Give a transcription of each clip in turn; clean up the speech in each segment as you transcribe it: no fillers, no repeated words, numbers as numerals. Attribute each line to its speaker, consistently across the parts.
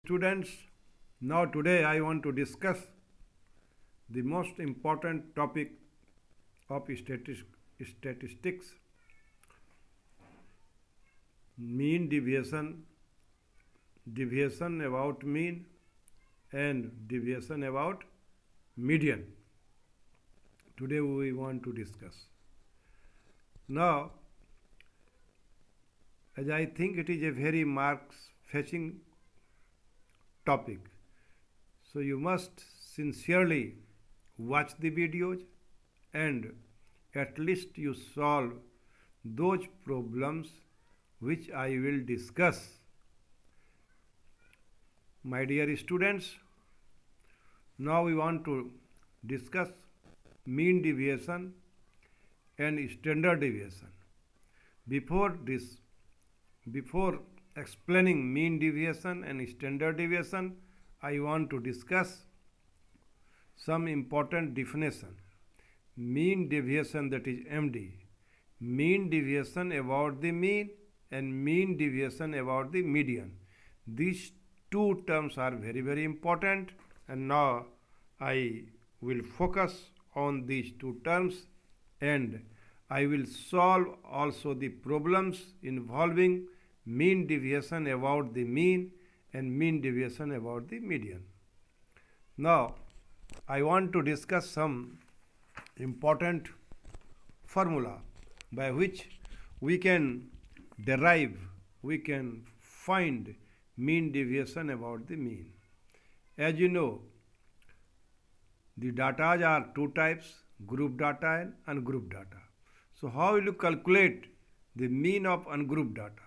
Speaker 1: Students, now today I want to discuss the most important topic of statistics, mean deviation, deviation about mean and deviation about median. Today we want to discuss. Now, as I think it is a very marks fetching topic, so you must sincerely watch the videos and at least you solve those problems which I will discuss. My dear students, now we want to discuss mean deviation and standard deviation. Before explaining mean deviation and standard deviation, I want to discuss some important definition. Mean deviation, that is MD. Mean deviation about the mean and mean deviation about the median. These two terms are very, very important, and now I will focus on these two terms and I will solve also the problems involving mean deviation about the mean and mean deviation about the median. Now, I want to discuss some important formula by which we can find mean deviation about the mean. As you know, the data are two types, group data and ungrouped data. So how will you calculate the mean of ungrouped data?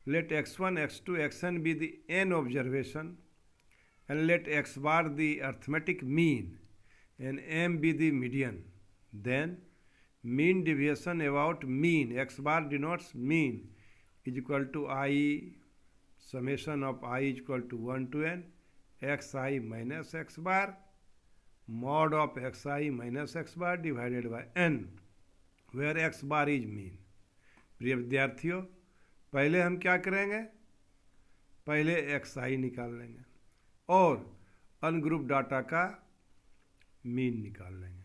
Speaker 1: Let x1, x2, xn be the n observation, and let x bar the arithmetic mean and m be the median. Then mean deviation about mean, x bar denotes mean, is equal to I, summation of I is equal to 1 to n, xi minus x bar, mod of xi minus x bar divided by n, where x bar is mean. प्रिय विद्यार्थियों, पहले हम क्या करेंगे? पहले xi निकाल लेंगे और अनग्रुप डाटा का मीन निकाल लेंगे.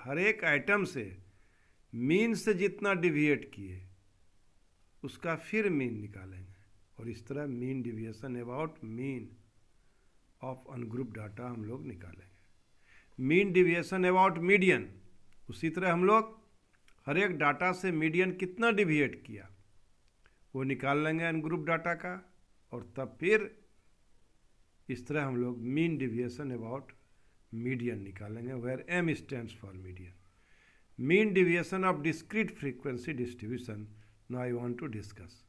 Speaker 1: हर एक आइटम से मीन से जितना डिविएट किए उसका फिर मीन निकालेंगे और इस तरह mean deviation about mean of ungroup data हम लोग निकालेंगे. मीन डिविएशन अबाउट मीडियन, उसी तरह हम लोग हर एक डाटा से मीडियन कितना डिविएट किया वो निकाल लेंगे अनग्रुप डाटा का, और तब फिर इस तरह हम लोग मीन डिविएशन अबाउट मीडियन निकालेंगे, where M stands for median. Mean deviation of discrete frequency distribution. Now I want to discuss.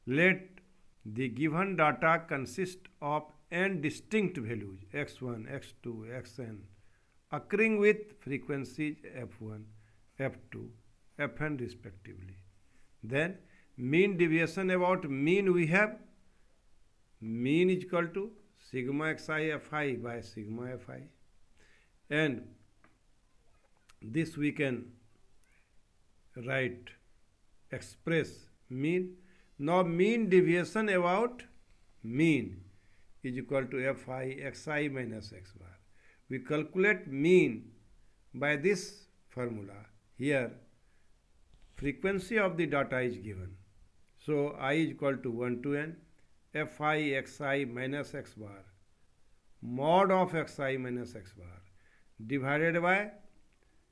Speaker 1: Let the given data consist of n distinct values x1, x2, xn occurring with frequencies f1, f2, fn respectively. Then mean deviation about mean, we have mean is equal to sigma xi fi by sigma fi, and this we can express mean. Now mean deviation about mean is equal to fi xi minus x bar. We calculate mean by this formula. Here frequency of the data is given, so I is equal to 1 to n fi xi minus x bar mod of xi minus x bar divided by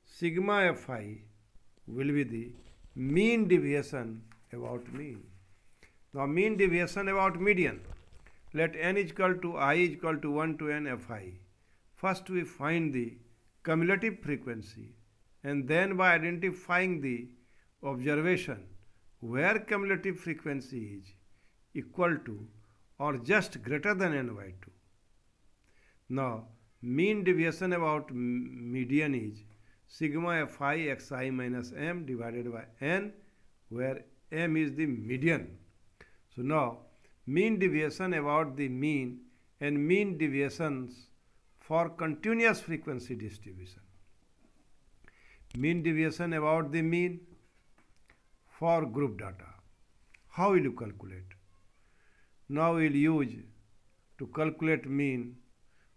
Speaker 1: sigma fi will be the mean deviation about mean. Now mean deviation about median. Let n is equal to I is equal to 1 to n fi. First we find the cumulative frequency, and then by identifying the observation where cumulative frequency is equal to or just greater than n by 2. Now mean deviation about median is sigma fi xi minus m divided by n, where m is the median. So now mean deviation about the mean and mean deviations for continuous frequency distribution. Mean deviation about the mean for group data. How will you calculate? Now we will use to calculate mean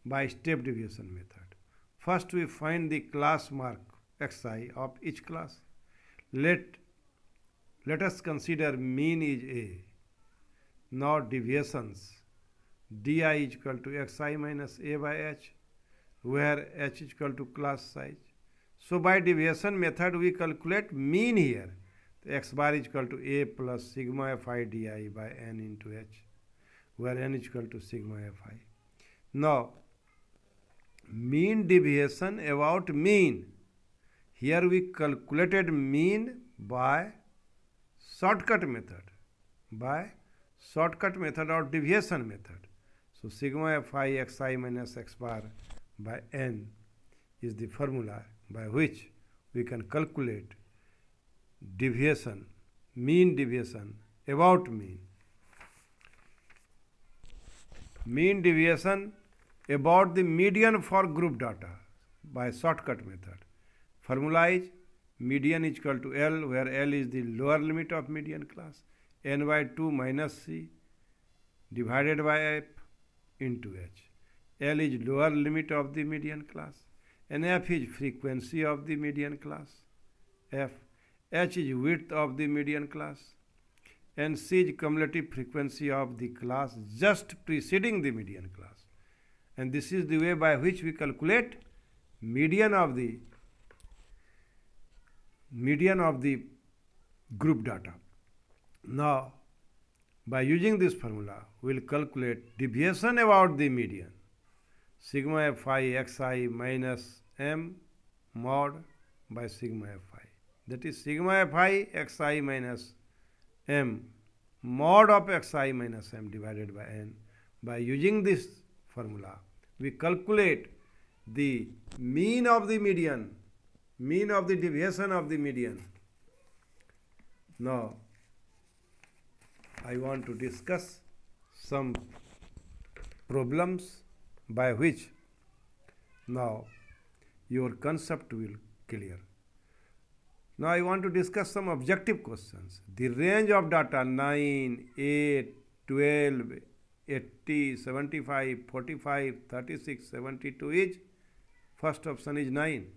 Speaker 1: by step deviation method. First we find the class mark xi of each class. Let us consider mean is A. Now deviations di is equal to xi minus A by h, where h is equal to class size. So by deviation method we calculate mean here. The x bar is equal to A plus sigma fi di by n into h, where n is equal to sigma fi. Now mean deviation about mean. Here we calculated mean by shortcut method or deviation method. So sigma fi xi minus x bar by n is the formula by which we can calculate deviation, mean deviation about mean. Mean deviation about the median for group data by shortcut method. Formula is median is equal to L, where L is the lower limit of median class, n by 2 minus c divided by f into h. L is lower limit of the median class, and f is frequency of the median class, f. H is width of the median class, and c is cumulative frequency of the class just preceding the median class. And this is the way by which we calculate median of the group data. Now, by using this formula, we will calculate deviation about the median. Sigma fi xi minus m mod by sigma fi. That is sigma fi xi minus m mod of xi minus m divided by n. By using this formula, we calculate the mean of the median, mean of the deviation of the median. Now, I want to discuss some problems by which now your concept will clear. Now I want to discuss some objective questions. The range of data 9, 8, 12, 80, 75, 45, 36, 72 is, first option is 9,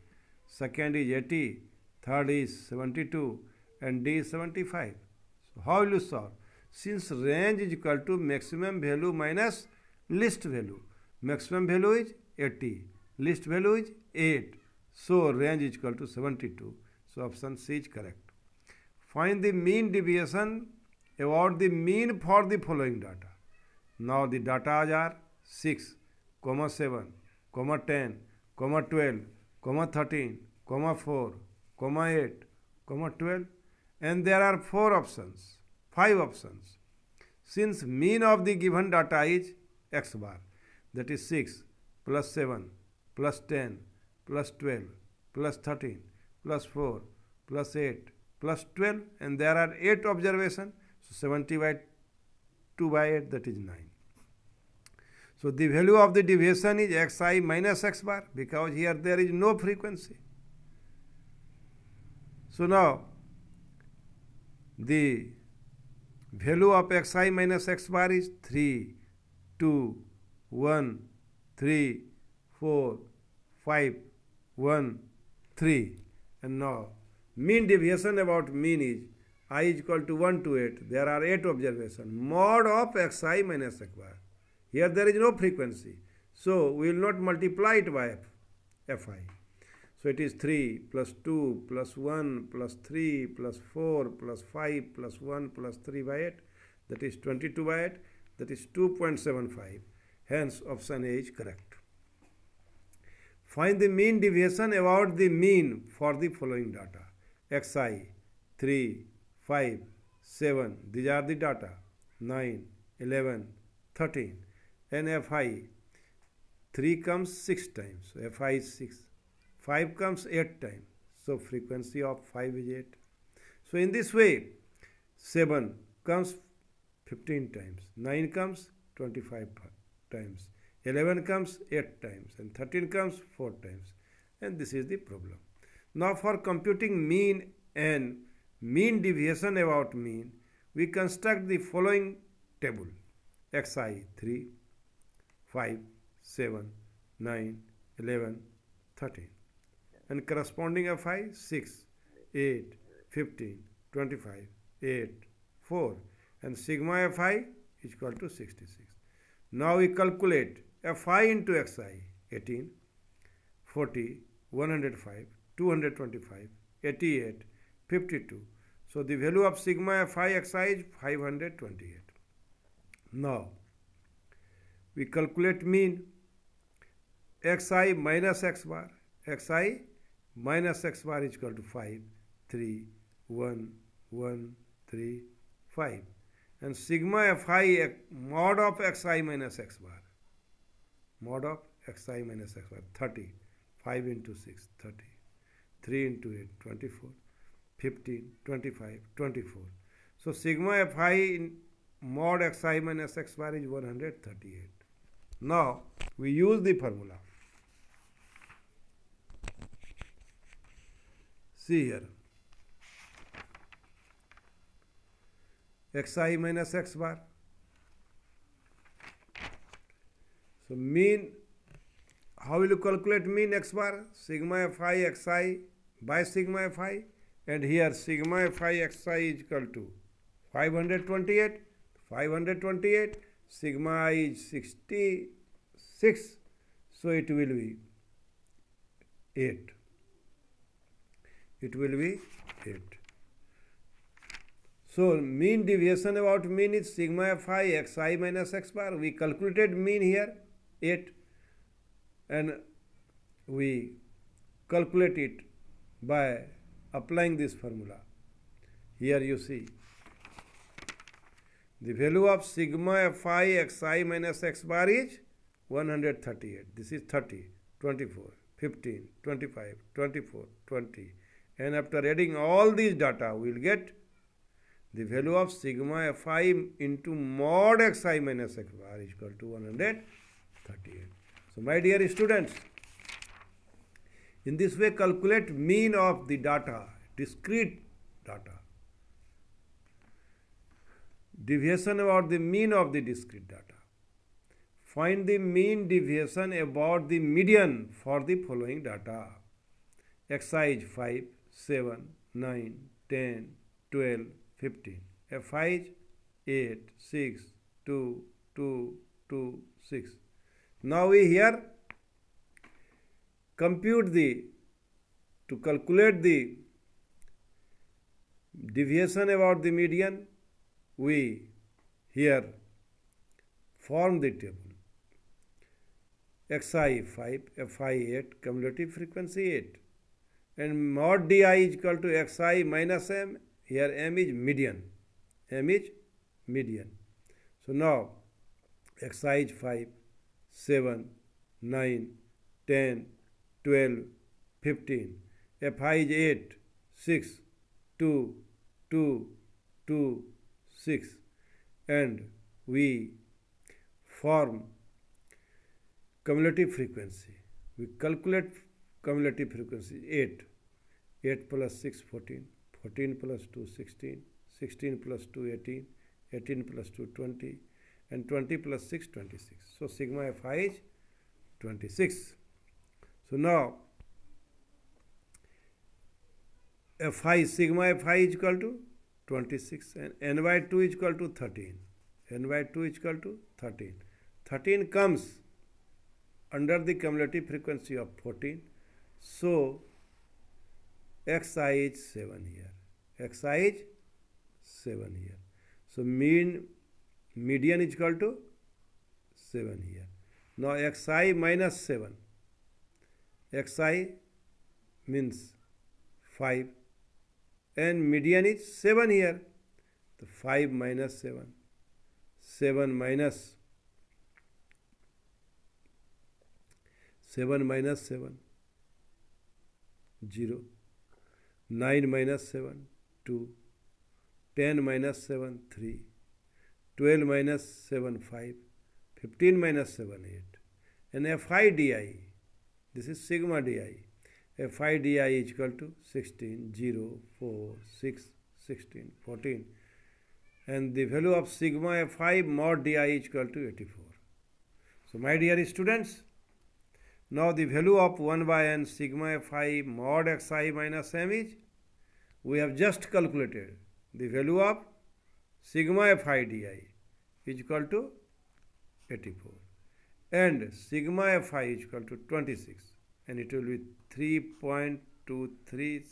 Speaker 1: second is 80, third is 72, and D is 75. So how will you solve? Since range is equal to maximum value minus least value, maximum value is 80, least value is 8, so range is equal to 72. So option C is correct. Find the mean deviation about the mean for the following data. Now the data are 6, 7, 10, 12, 13, 4, 8, 12, and there are 5 options. Since mean of the given data is x bar, that is 6 plus 7 plus 10 plus 12 plus 13 plus 4 plus 8 plus 12, and there are 8 observations. So 70 by 2 by 8, that is 9. So the value of the deviation is xi minus x bar, because here there is no frequency. So now the value of xi minus x bar is 3, 2, 1, 3, 4, 5, 1, 3. And now mean deviation about mean is I is equal to 1 to 8. There are 8 observations. Mod of xi minus x bar. Here there is no frequency, so we will not multiply it by fi. So it is 3 plus 2 plus 1 plus 3 plus 4 plus 5 plus 1 plus 3 by 8. That is 22 by 8. That is 2.75. Hence option A is correct. Find the mean deviation about the mean for the following data. xi 3, 5, 7. These are the data. 9, 11, 13. And fi 3 comes 6 times. So fi is 6. 5 comes 8 times. So frequency of 5 is 8. So in this way, 7 comes 15 times. 9 comes 25 times. 11 comes 8 times. And 13 comes 4 times. And this is the problem. Now for computing mean and mean deviation about mean, we construct the following table. xi 3, 5, 7, 9, 11, 13. And corresponding Fi, 6, 8, 15, 25, 8, 4. And sigma Fi is equal to 66. Now we calculate Fi into Xi, 18, 40, 105, 225, 88, 52. So the value of sigma Fi Xi is 528. Now we calculate mean Xi minus X bar. Xi minus X bar is equal to 5, 3, 1, 1, 3, 5. And sigma Fi mod of Xi minus X bar. Mod of Xi minus X bar, 30. 5 into 6, 30. 3 into 8, 24. 15, 25, 24. So sigma Fi in mod Xi minus X bar is 138. Now we use the formula. See here. Xi minus X bar. So mean, how will you calculate mean X bar? Sigma Fi Xi by sigma Fi, and here sigma Fi Xi is equal to 528. 528, sigma is 66, so it will be 8. It will be 8. So mean deviation about mean is sigma Fi Xi minus X bar. We calculated mean here 8, and we calculate it by applying this formula. Here you see the value of sigma Fi Xi minus X bar is 138. This is 30, 24, 15, 25, 24, 20. And after adding all these data, we will get the value of sigma Fi into mod Xi minus X bar is equal to 138. So my dear students, in this way calculate mean of the data, discrete data. Deviation about the mean of the discrete data. Find the mean deviation about the median for the following data. Xi is 5, 7, 9, 10, 12, 15. Fi is 8, 6, 2, 2, 2, 6. Now we here compute to calculate the deviation about the median, we here form the table. Xi 5, Fi 8, cumulative frequency 8. And mod di is equal to Xi minus m. Here m is median. M is median. So now Xi is 5, 7, 9, 10, 12, 15. Fi is 8, 6, 2, 2, 2, 6. And we form cumulative frequency. We calculate cumulative frequency 8. 8 plus 6, 14. 14 plus 2, 16. 16 plus 2, 18. 18 plus 2, 20. And 20 plus 6, 26. So sigma Fi is 26. So now sigma Fi is equal to 26 and n by 2 is equal to 13. N by 2 is equal to 13. 13 comes under the cumulative frequency of 14. So Xi is 7 here. Xi is 7 here. So median is equal to 7 here. Now Xi minus 7. Xi means 5 and median is 7 here. So 5 minus 7. 7 minus 7 minus 7, 0. 9 minus 7, 2. 10 minus 7, 3. 12 minus 7, 5. 15 minus 7, 8. And Fi di, this is sigma di. Fi di is equal to 16, 0, 4, 6, 16, 14. And the value of sigma Fi mod di is equal to 84. So my dear students, now the value of 1 by n sigma fi mod xi minus m is, we have just calculated the value of sigma fi di is equal to 84 and sigma fi is equal to 26, and it will be 3.2307.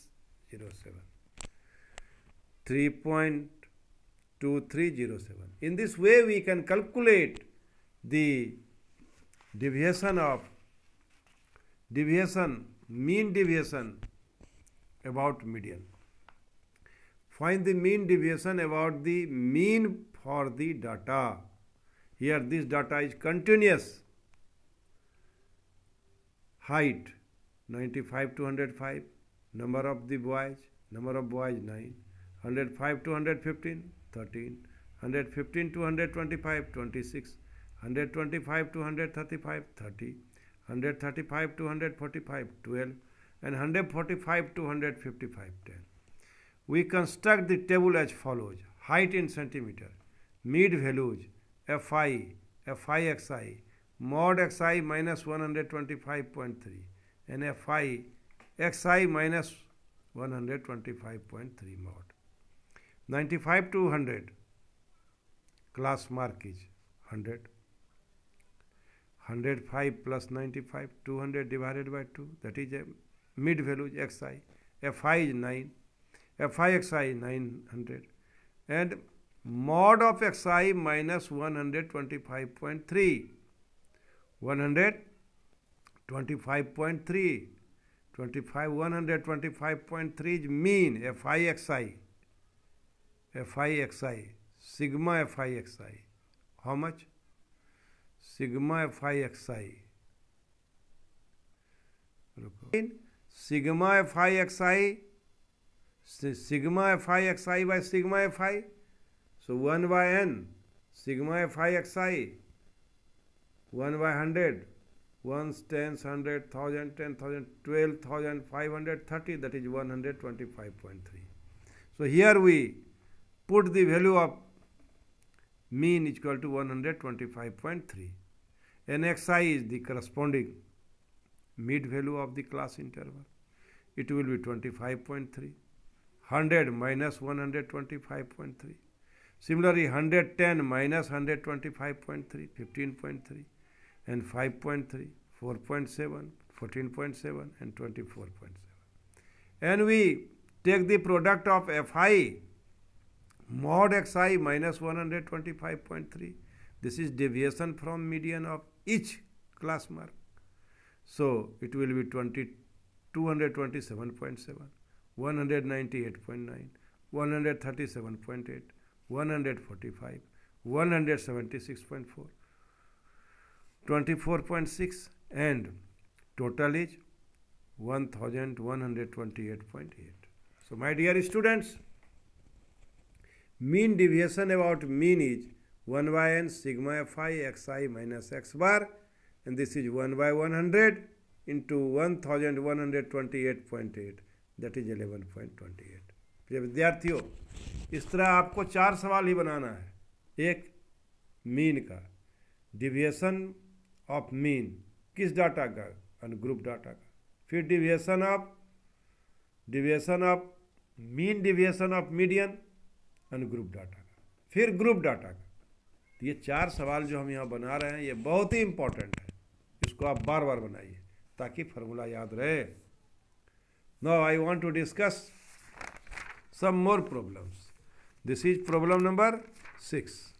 Speaker 1: 3.2307. In this way we can calculate the mean deviation about median. Find the mean deviation about the mean for the data. Here this data is continuous. Height 95 to 105, number of the boys, 9, 105 to 115, 13, 115 to 125, 26, 125 to 135, 30, 135 to 145, 12, and 145 to 155, 10. We construct the table as follows. Height in centimeter, mid values, Fi, Xi, mod Xi minus 125.3 and Fi Xi minus 125.3 mod. 95 to 100, class mark is 100. 105 plus 95, 200 divided by 2, that is a mid value Xi. Fi is 9, Fi Xi 900, and mod of Xi minus 125.3, 125.3, 125.3 is mean Fi Xi, sigma Fi Xi. How much? Sigma Fi Xi. Sigma Fi Xi, sigma Fi Xi by sigma Fi. So 1 by n, sigma Fi Xi, 1 by 100, 1s, 10s, 100, 1000, 10,000, 12,530, that is 125.3. So here we put the value of mean is equal to 125.3, and Xi is the corresponding mid value of the class interval. It will be 25.3. 100 minus 125.3. Similarly, 110 minus 125.3, 15.3, and 5.3, 4.7, 14.7, and 24.7. And we take the product of Fi mod Xi minus 125.3. This is deviation from median of each class mark. So it will be 227.7, 198.9, 137.8, 145, 176.4, 24.6, and total is 1128.8. So my dear students, mean deviation about mean is 1 by n sigma Fi Xi minus x bar, and this is 1 by 100 into 1128.8, that is 11.28. विद्यार्थियों, इस तरह आपको 4 सवाल ही बनाना है. एक mean का, deviation of mean किस data का, अनग्रुप डाटा का, फिर deviation of mean deviation of median ungroup data का, फिर ग्रुप डाटा का. तो ये 4 सवाल जो हम यहाँ बना रहे हैं ये बहुत ही इंपॉर्टेंट है. इसको आप बार बार बनाइए ताकि फार्मूला याद रहे. Now I want to discuss some more problems. This is problem number 6.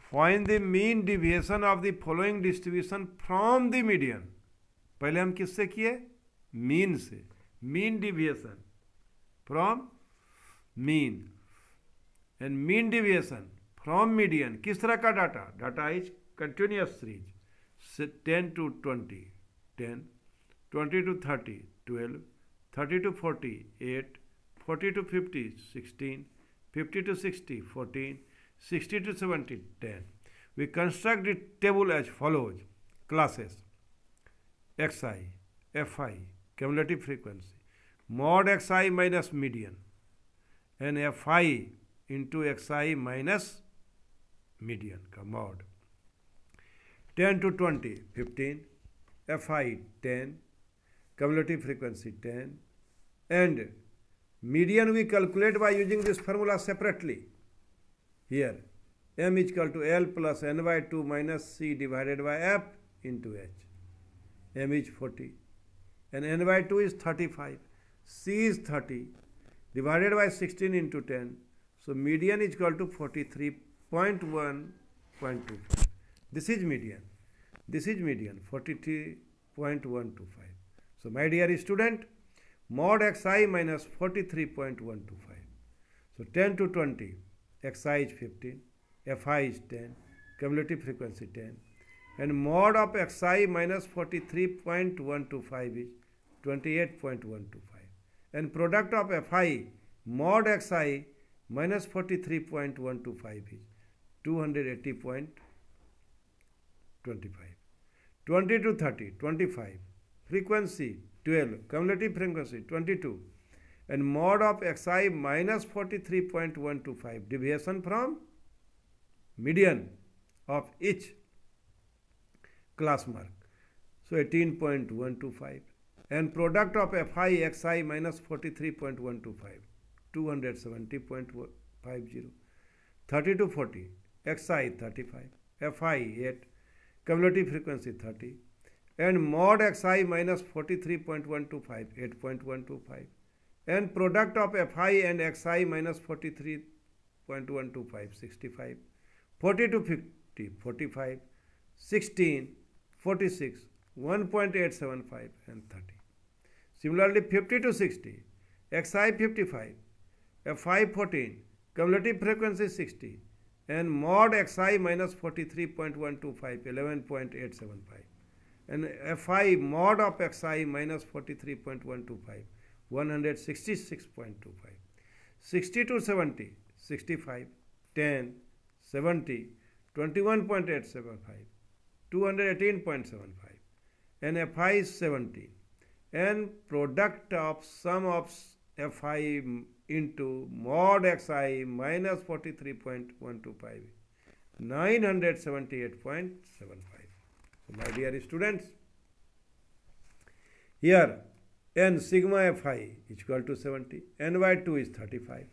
Speaker 1: Find the mean deviation of the following distribution from the median. पहले हम किससे किए? मीन से. Mean deviation from mean and mean deviation from median. किस तरह का data? Data is continuous series. 10 to 20, 10, 20 to 30, 12, 30 to 40, 8, 40 to 50, 16, 50 to 60, 14, 60 to 70, 10. We construct the table as follows. Classes Xi, Fi, cumulative frequency, mod Xi minus median, and Fi into Xi minus median का mod. 10 to 20 15, FI 10, cumulative frequency 10, and median we calculate by using this formula separately. Here m is equal to L plus n by 2 minus C divided by F into H. M is 40 and n by 2 is 35, C is 30 divided by 16 into 10. So median is equal to 43.1.25. This is median. This is median 43.125. So my dear student, mod xi minus 43.125. So 10 to 20, xi is 15, fi is 10, cumulative frequency 10, and mod of xi minus 43.125 is 28.125, and product of fi mod xi minus 43.125 is 280.25. 20 to 30, 25, frequency 12, cumulative frequency 22, and mod of xi minus 43.125, deviation from median of each class mark, so 18.125, and product of fi xi minus 43.125, 270.50. 30 to 40, xi 35, fi 8, cumulative frequency 30, and mod xi minus 43.125, 8.125, and product of fi and xi minus 43.125, 65, 40 to 50, 45, 16, 46, 1.875, and 30. Similarly, 50 to 60, xi 55, fi 14, cumulative frequency 60, and mod xi minus 43.125, 11.875, and fi mod of xi minus 43.125, 166.25. 60 to 70, 65, 10, 70, 21.875, 218.75, and fi is 70, and product of sum of fi into mod xi minus 43.125, 978.75. So my dear students, here n sigma fi is equal to 70, n by 2 is 35.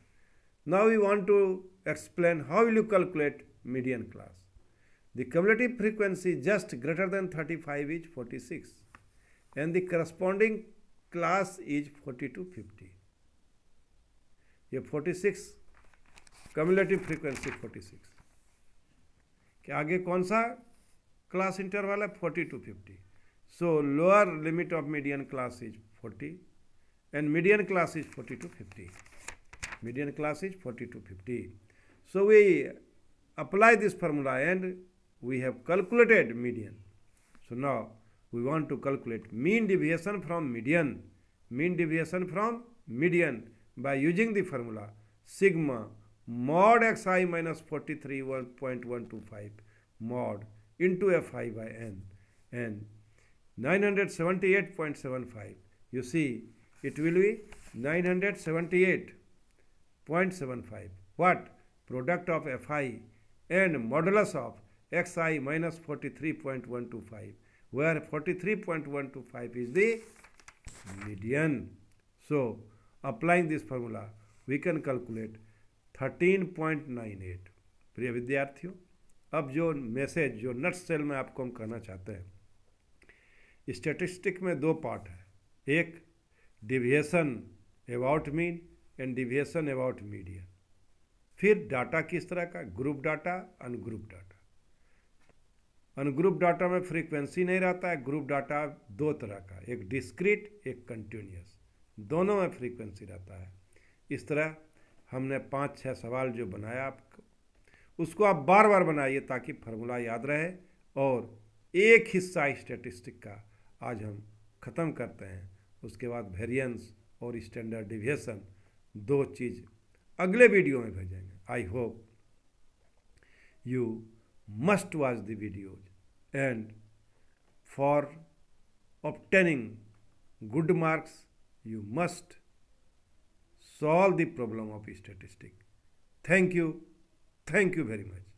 Speaker 1: Now we want to explain how will you calculate median class. The cumulative frequency just greater than 35 is 46, and the corresponding class is 40 to 50. ये 46, cumulative frequency 46. कि आगे कौन सा class interval है? 40 to 50. So lower limit of median class is 40 and median class is 40 to 50. Median class is 40 to 50. So we apply this formula and we have calculated median. So now we want to calculate mean deviation from median. Mean deviation from median by using the formula sigma mod xi minus 43.125 mod into fi by n and 978.75. You see, it will be 978.75. What? Product of fi and modulus of xi minus 43.125, where 43.125 is the median. So applying this formula we can calculate 13.98. प्रिय विद्यार्थियों, अब जो message जो नट cell में आपको हम कहना चाहते हैं, स्टैटिस्टिक में दो पार्ट है, एक deviation about mean and deviation about median. फिर डाटा किस तरह का? Group data, ungroup data. Ungroup data में फ्रीक्वेंसी नहीं रहता है, ग्रुप डाटा दो तरह का, एक डिस्क्रीट एक कंटिन्यूस, दोनों में फ्रीक्वेंसी रहता है। इस तरह हमने 5-6 सवाल जो बनाया आपको, उसको आप बार बार बनाइए ताकि फार्मूला याद रहे। और एक हिस्सा स्टैटिस्टिक का आज हम ख़त्म करते हैं, उसके बाद वेरिएंस और स्टैंडर्ड डिविएशन दो चीज़ अगले वीडियो में भेजेंगे। I hope you must watch the videos and for obtaining good marks you must solve the problem of statistics. Thank you very much.